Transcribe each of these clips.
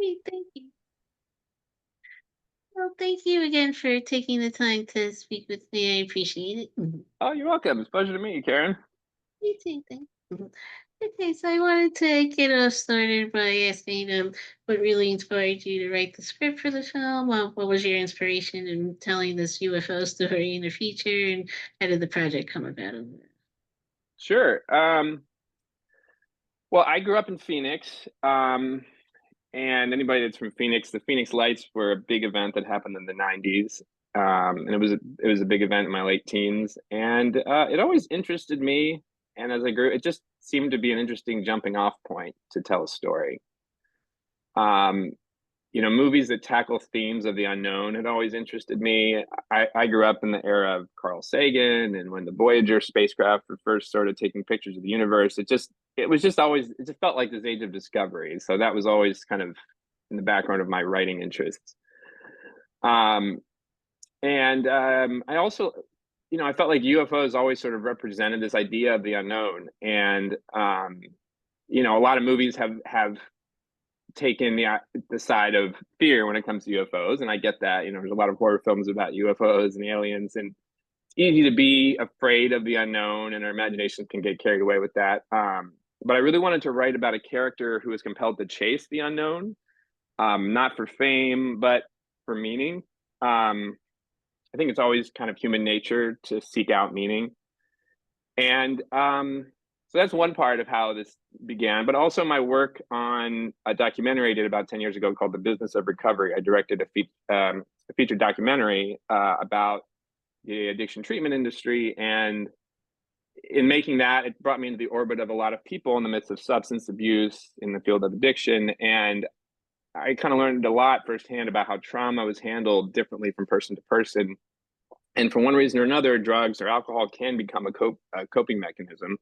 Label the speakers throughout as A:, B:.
A: Great, thank you. Well, thank you again for taking the time to speak with me. I appreciate it.
B: Oh, you're welcome. It's a pleasure to meet you, Karen.
A: You too, thanks. Okay, so I wanted to get us started by asking what really inspired you to write the script for the film? What was your inspiration in telling this UFO story in the future, and how did the project come about?
B: Sure. Well, I grew up in Phoenix, and anybody that's from Phoenix, the Phoenix Lights were a big event that happened in the '90s, and it was a big event in my late teens, and it always interested me. And as I grew, it just seemed to be an interesting jumping off point to tell a story. Um, Movies that tackle themes of the unknown had always interested me. I grew up in the era of Carl Sagan, and when the Voyager spacecraft were first started taking pictures of the universe, it just felt like this age of discovery. So that was always kind of in the background of my writing interests. Um, and I also, I felt like UFOs always sort of represented this idea of the unknown, and a lot of movies have taken the side of fear when it comes to UFOs, and I get that. There's a lot of horror films about UFOs and aliens, and it's easy to be afraid of the unknown, and our imagination can get carried away with that. But I really wanted to write about a character who was compelled to chase the unknown, not for fame, but for meaning. I think it's always kind of human nature to seek out meaning, and so that's one part of how this began, but also my work on a documentary I did about 10 years ago called The Business of Recovery. I directed a feature documentary about the addiction treatment industry. And in making that, it brought me into the orbit of a lot of people in the midst of substance abuse in the field of addiction. And I kind of learned a lot firsthand about how trauma was handled differently from person to person. And for one reason or another, drugs or alcohol can become a coping mechanism.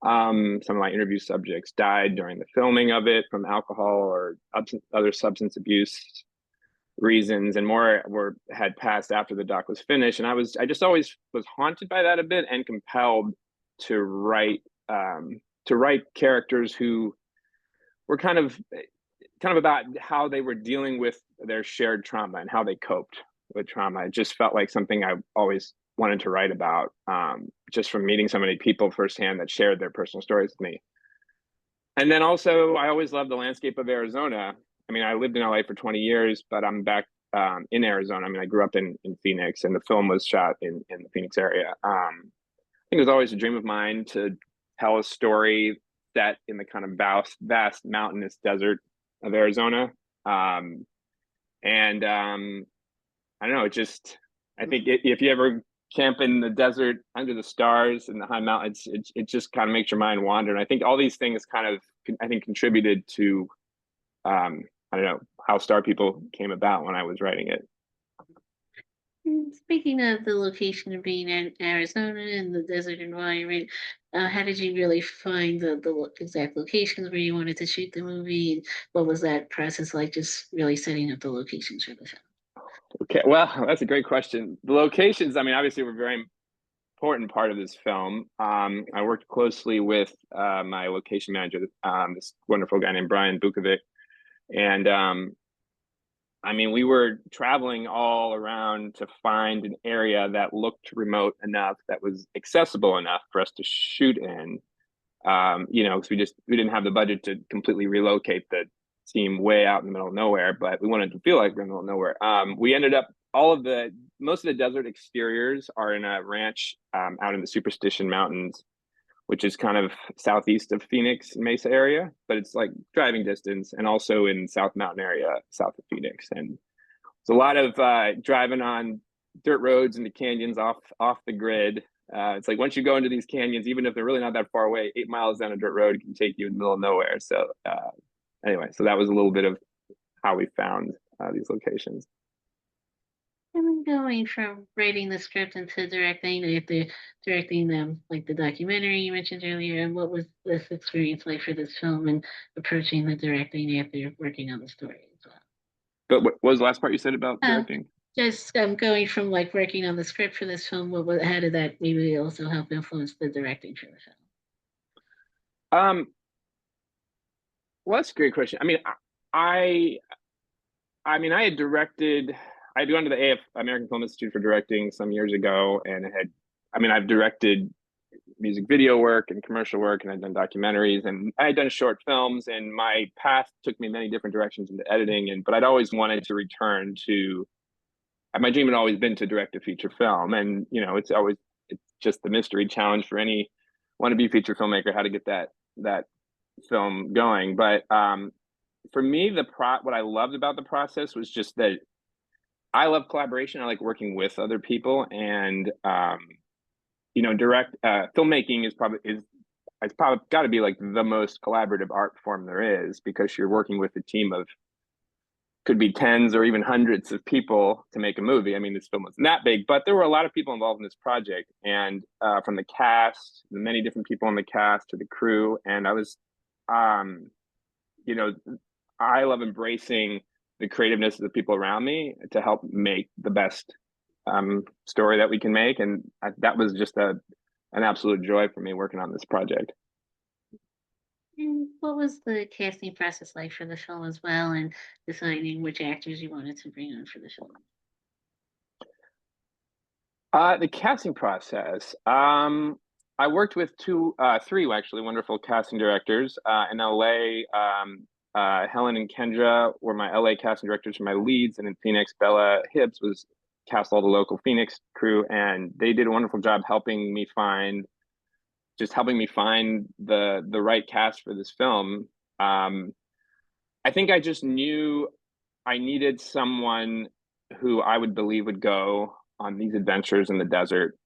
B: Some of my interview subjects died during the filming of it from alcohol or other substance abuse reasons, and more had passed after the doc was finished. And I just always was haunted by that a bit, and compelled to write characters who were kind of about how they were dealing with their shared trauma and how they coped with trauma. It just felt like something I always wanted to write about, just from meeting so many people firsthand that shared their personal stories with me. And then also, I always loved the landscape of Arizona. I mean, I lived in LA for 20 years, but I'm back in Arizona. I mean, I grew up in Phoenix, and the film was shot in the Phoenix area. I think it was always a dream of mine to tell a story set in the kind of vast mountainous desert of Arizona. And I don't know, I think if you ever camp in the desert under the stars in the high mountains, it just kind of makes your mind wander. And I think all these things contributed to, I don't know, how Star People came about when I was writing it.
A: And speaking of the location of being in Arizona and the desert environment, how did you really find the exact locations where you wanted to shoot the movie? And what was that process like, just really setting up the locations for the film?
B: Okay, well, that's a great question. The locations, I mean, obviously, were a very important part of this film. I worked closely with my location manager, this wonderful guy named Brian Bukovic, and I mean, we were traveling all around to find an area that looked remote enough, that was accessible enough for us to shoot in. Because we didn't have the budget to completely relocate the team way out in the middle of nowhere, but we wanted to feel like we're in the middle of nowhere. We ended up most of the desert exteriors are in a ranch out in the Superstition Mountains, which is kind of southeast of Phoenix Mesa area, but it's like driving distance, and also in South Mountain area, south of Phoenix. And it's a lot of driving on dirt roads into canyons off the grid. It's like once you go into these canyons, even if they're really not that far away, 8 miles down a dirt road can take you in the middle of nowhere. So anyway, so that was a little bit of how we found these locations.
A: And going from writing the script into directing, after directing them, like the documentary you mentioned earlier, and what was this experience like for this film and approaching the directing after working on the story as well?
B: But what was the last part you said about
A: Uh,
B: directing?
A: just going from like working on the script for this film, how did that maybe also help influence the directing for the
B: Um, well, that's a great question. I mean, I I mean, I had gone to the American Film Institute for directing some years ago, and I've directed music video work and commercial work, and I'd done documentaries, and I had done short films, and my path took me many different directions into editing, but I'd always wanted to return to, my dream had always been to direct a feature film, and it's just the mystery challenge for any wannabe feature filmmaker, how to get that film going. But for me, what I loved about the process was just that I love collaboration. I like working with other people, and direct filmmaking is it's probably got to be like the most collaborative art form there is, because you're working with a team of, could be tens or even hundreds of people to make a movie. I mean, this film wasn't that big, but there were a lot of people involved in this project, and from the cast, the many different people on the cast, to the crew, and um, you know, I love embracing the creativeness of the people around me to help make the best story that we can make, and that was just an absolute joy for me working on this project.
A: And what was the casting process like for the film as well, and deciding which actors you wanted to bring on for the film?
B: The casting process. I worked with three actually wonderful casting directors in LA. Helen and Kendra were my LA casting directors for my leads, and in Phoenix, Bella Hibbs was cast all the local Phoenix crew, and they did a wonderful job helping me find the right cast for this film. I think I just knew I needed someone who I would believe would go on these adventures in the desert.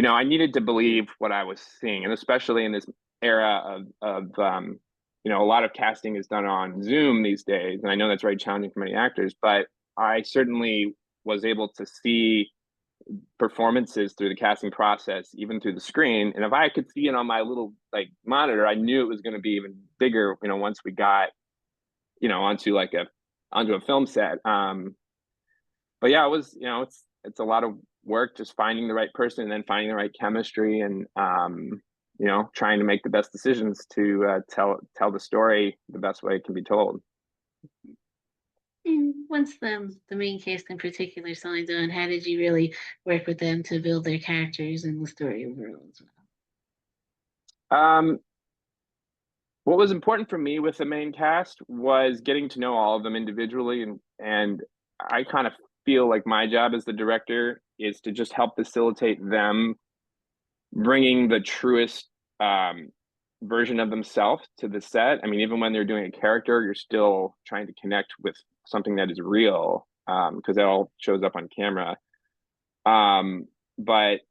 B: I needed to believe what I was seeing, and especially in this era of a lot of casting is done on Zoom these days, and I know that's very challenging for many actors, but I certainly was able to see performances through the casting process, even through the screen. And if I could see it on my little like monitor, I knew it was going to be even bigger, once we got, onto onto a film set. But yeah, it was, it's a lot of work just finding the right person and then finding the right chemistry, and trying to make the best decisions to tell the story the best way it can be told.
A: And once the main cast in particular signed on, how did you really work with them to build their characters and the story overall as well?
B: Um, what was important for me with the main cast was getting to know all of them individually, and I kind of feel like my job as the director is to just help facilitate them bringing the truest version of themselves to the set. I mean, even when they're doing a character, you're still trying to connect with something that is real, because it all shows up on camera. But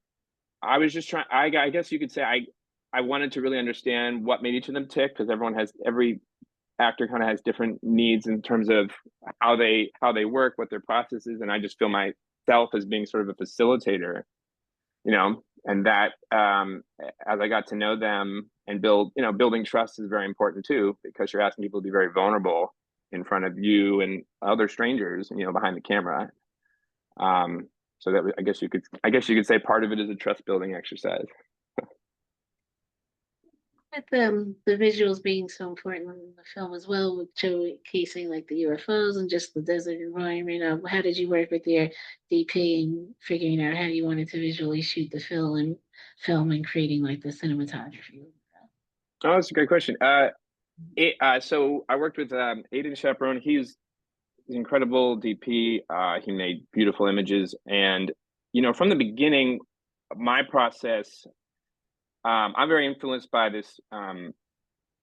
B: I was just trying. I guess you could say I wanted to really understand what made each of them tick, because every actor kind of has different needs in terms of how they work, what their process is, and I just feel myself as being sort of a facilitator, and that as I got to know them and building trust is very important too, because you're asking people to be very vulnerable in front of you and other strangers, behind the camera. Um, so I guess you could say part of it is a trust building exercise.
A: With the visuals being so important in the film as well, with showcasing like the UFOs and just the desert environment, how did you work with your DP and figuring out how you wanted to visually shoot the film and creating like the cinematography?
B: Oh, that's a great question. So I worked with Aiden Chaperone. He's an incredible DP. He made beautiful images, and from the beginning, my process. I'm very influenced by this man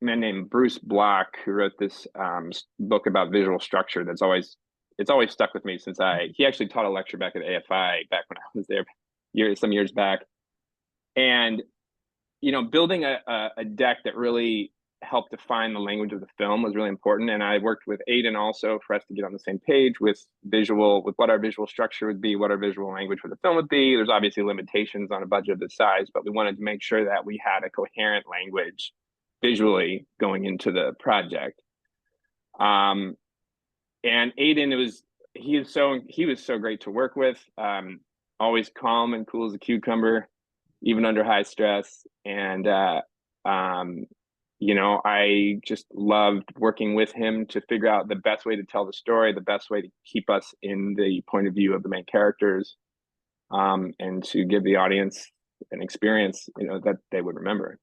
B: named Bruce Block, who wrote this book about visual structure. It's always stuck with me since he actually taught a lecture back at AFI back when I was there some years back, and building a deck that really helped define the language of the film was really important. And I worked with Aiden also for us to get on the same page with what our visual structure would be, what our visual language for the film would be. There's obviously limitations on a budget of this size, but we wanted to make sure that we had a coherent language visually going into the project. And Aiden, he was so great to work with. Always calm and cool as a cucumber, even under high stress. And I just loved working with him to figure out the best way to tell the story, the best way to keep us in the point of view of the main characters, and to give the audience an experience, that they would remember.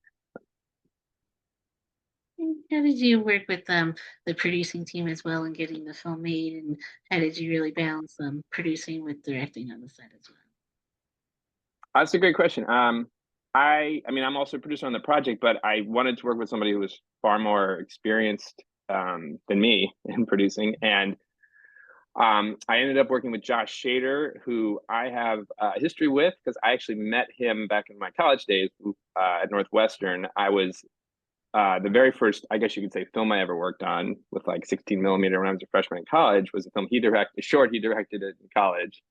A: How did you work with the producing team as well and getting the film made, and how did you really balance producing with directing on the set as well?
B: That's a great question. I mean, I'm also a producer on the project, but I wanted to work with somebody who was far more experienced than me in producing, and I ended up working with Josh Shader, who I have a history with because I actually met him back in my college days at Northwestern. I was the very first, I guess you could say, film I ever worked on with like 16 millimeter when I was a freshman in college was a film a short he directed it in college.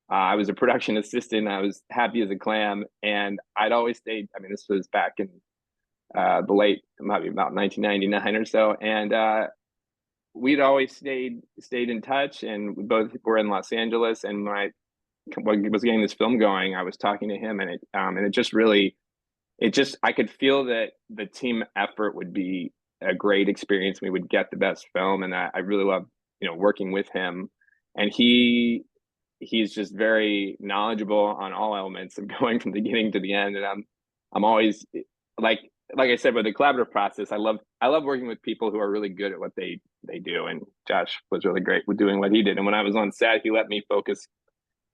B: I was a production assistant. I was happy as a clam, and I'd always stayed. I mean, this was back in the late, maybe about 1999 or so, and we'd always stayed in touch. And we both were in Los Angeles. And when I was getting this film going, I was talking to him, and it just really, I could feel that the team effort would be a great experience. We would get the best film, and I really loved working with him. And he's just very knowledgeable on all elements of going from the beginning to the end. And I'm always like like I said, with the collaborative process, I love working with people who are really good at what they do. And Josh was really great with doing what he did. And when I was on set, he let me focus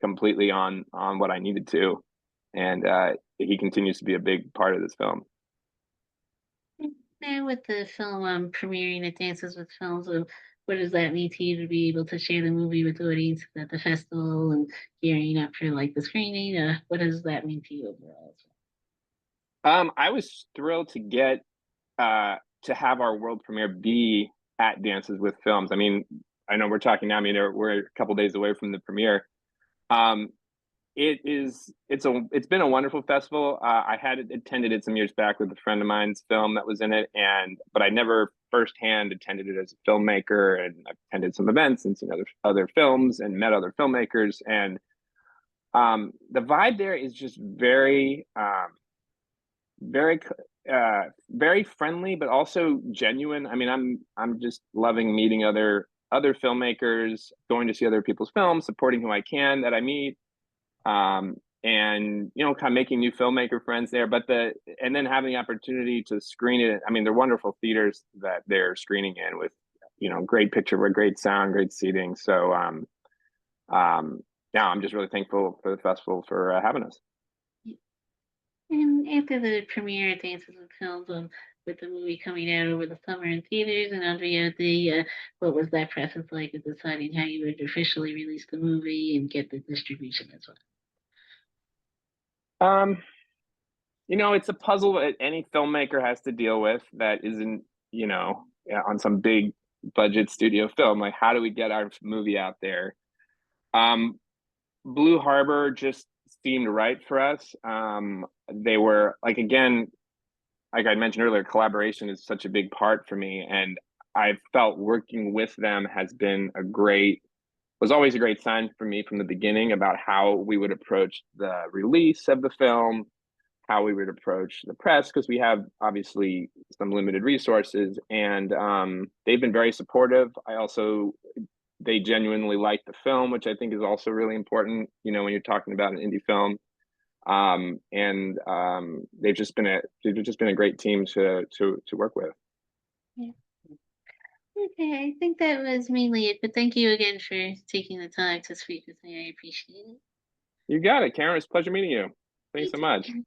B: completely on what I needed to. And he continues to be a big part of this film.
A: Now with the film premiering at Dances with Films, what does that mean to you to be able to share the movie with audiences at the festival and gearing up for like the screening? What does that mean to you overall?
B: I was thrilled to have our world premiere be at Dances with Films. I mean, I know we're talking now. I mean, we're a couple days away from the premiere. Um, it's been a wonderful festival. I had attended it some years back with a friend of mine's film that was in it, but I never firsthand attended it as a filmmaker. And I've attended some events and seen other films and met other filmmakers. And the vibe there is just very very friendly, but also genuine. I mean, I'm just loving meeting other filmmakers, going to see other people's films, supporting who I can that I meet, and kind of making new filmmaker friends there. And then having the opportunity to screen it. I mean, they're wonderful theaters that they're screening in with great picture, with great sound, great seating. So yeah, I'm just really thankful for the festival for having us.
A: And after the premiere at Dances with Films, with the movie coming out over the summer in theaters and on VOD, what was that process like of deciding how you would officially release the movie and get the distribution as well?
B: Um, it's a puzzle that any filmmaker has to deal with that isn't, on some big budget studio film. Like, how do we get our movie out there? Um, Blue Harbor just seemed right for us. They were like, again, like I mentioned earlier, collaboration is such a big part for me, and I felt working with them was always a great sign for me from the beginning about how we would approach the release of the film, how we would approach the press, because we have obviously some limited resources. And they've been very supportive. They genuinely like the film, which I think is also really important, when you're talking about an indie film. And they've just been a great team to work with.
A: Yeah. Okay, I think that was mainly it, but thank you again for taking the time to speak with me. I appreciate it.
B: You got it, Karen. It's a pleasure meeting you.
A: You
B: Thanks so much.
A: too.